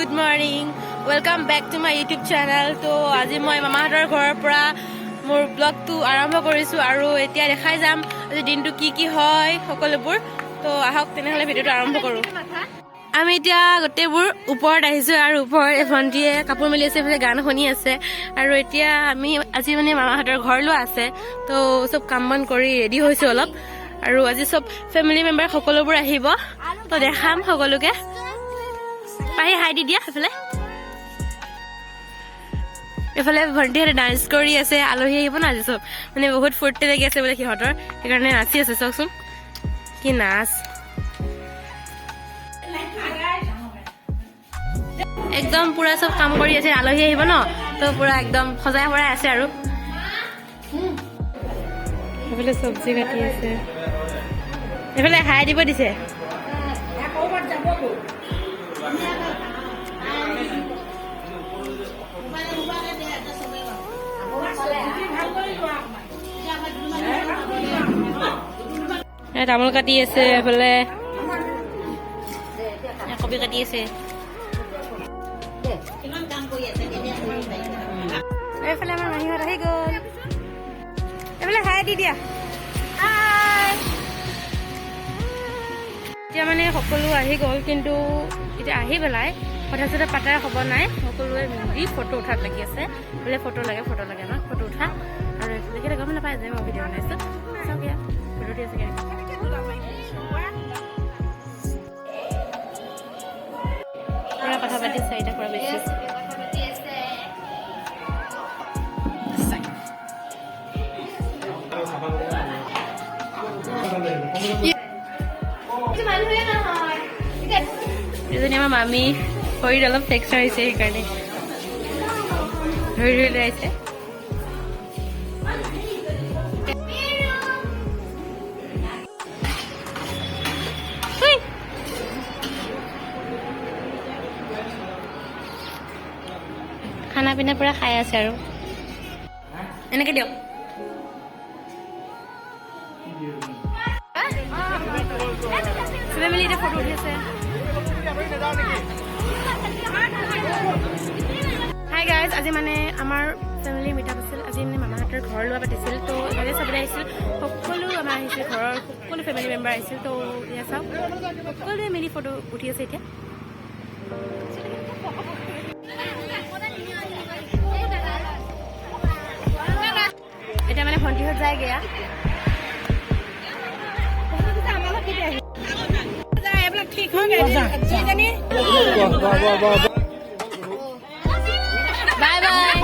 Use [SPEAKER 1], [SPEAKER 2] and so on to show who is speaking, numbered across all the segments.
[SPEAKER 1] good morning. Welcome back to my YouTube channel. So, আজি মই মামাহঁতৰ ঘৰৰ পৰা মোৰ ব্লগটো আৰম্ভ কৰিছো আৰু এতিয়া দেখাই যাম আজি দিনটো কি হয় সকলোবোৰ। তো আহক তেনেহলে ভিডিওটো আৰম্ভ কৰো। আমি এতিয়া গোটেইবোৰ ওপৰত আহিছো আৰু ওপৰত ভণ্টিয়ে কাপোৰ মেলি আছে, এফালে গান শুনি আছে আৰু এতিয়া আমি আজি মানে মামাহঁতৰ ঘৰলৈ আছে। তো চব কাম বন কৰি ৰেডি হৈছো অলপ আৰু আজি চব ফেমিলি মেম্বাৰ সকলোবোৰ আহিব। তো দেখাম সকলোকে। পাহি হাই দি দিয়া এফালে ভণ্টিহঁতে ডান্স কৰি আছে, আলহী আহিব না আজি চব মানে বহুত ফূৰ্তি লাগি আছে বোলে সিহঁতৰ, সেইকাৰণে নাচি আছে। চাওকচোন কি নাচ, একদম পুৰা চব কাম কৰি আছে। আলহী আহিব ন, তো পুৰা একদম সজাই পৰাই আছে আৰু এইফালে চব্জি কাটি আছে, এইফালে হাই দিব দিছে। তামোল কাটি আছে, এইফালে কবি কাটি আছে, এইফালে আমাৰ মাহীহঁত আহি গ'ল। এইফালে হাই দি দিয়া। এতিয়া মানে সকলো আহি গ'ল, কিন্তু এতিয়া আহি পেলাই কথা চথা পাতাৰ হ'ব নাই, সকলোৱে মিলি ফটো উঠাত লাগি আছে। বোলে ফটো লাগে ন, ফটো উঠা। আৰু এইফালে গম নাপায় যে মই ভিডিঅ' বনাইছো। চাওক ইয়াত ফটো দি আছে। কথা পাতি চাৰিটা পৰা বেছি এজনী আমাৰ মামী শৰীৰ অলপ ফ্ৰেকচাৰ হৈছে, সেইকাৰণে ধৰি লৈ আহিছে। খানা পিনা পুৰা খাই আছে আৰু এনেকে দিয়ক। চবে মিলি এতিয়া ফটো উঠি আছে। হাই গাইজ, আজি মানে আমাৰ ফেমিলি মিটআপ আছিল। আজি মানে মামাহঁতৰ ঘৰ লোৱা পাতিছিল, তো ইয়াতে চাবলৈ আহিছিল। সকলো আমাৰ আহিছিল, ঘৰৰ সকলো ফেমিলি মেম্বাৰ আহিছিল। তো এয়া চাওক, সকলোৱে মিলি ফটো উঠি আছে এতিয়া। এতিয়া মানে ভণ্টিহঁত যায়গে। ঠিক হৈ গ'ল। Bye bye.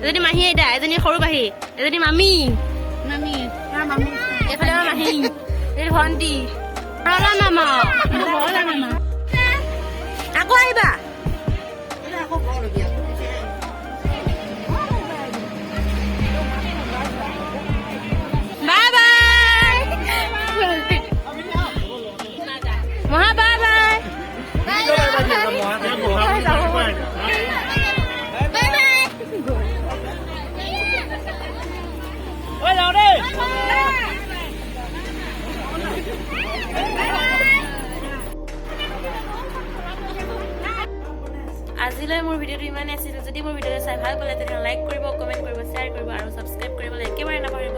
[SPEAKER 1] এজনী মাহী, আইতা এজনী সৰু মাহী, এজনী মামী, এইফালে আমাৰ মাহী, এজনী ভণ্টি, মামা। আকৌ আহিবা। বাই বাই মহা, বাই বাই। আজিলৈ মোৰ ভিডিঅ'টো ইমানেই আছিল। যদি মোৰ ভিডিঅ'টো চাই ভাল পালে তেনেহ'লে লাইক কৰিব, কমেণ্ট কৰিব, শ্বেয়াৰ কৰিব আৰু ছাবস্ক্ৰাইব কৰিবলৈ একেবাৰে নাপাহৰিব।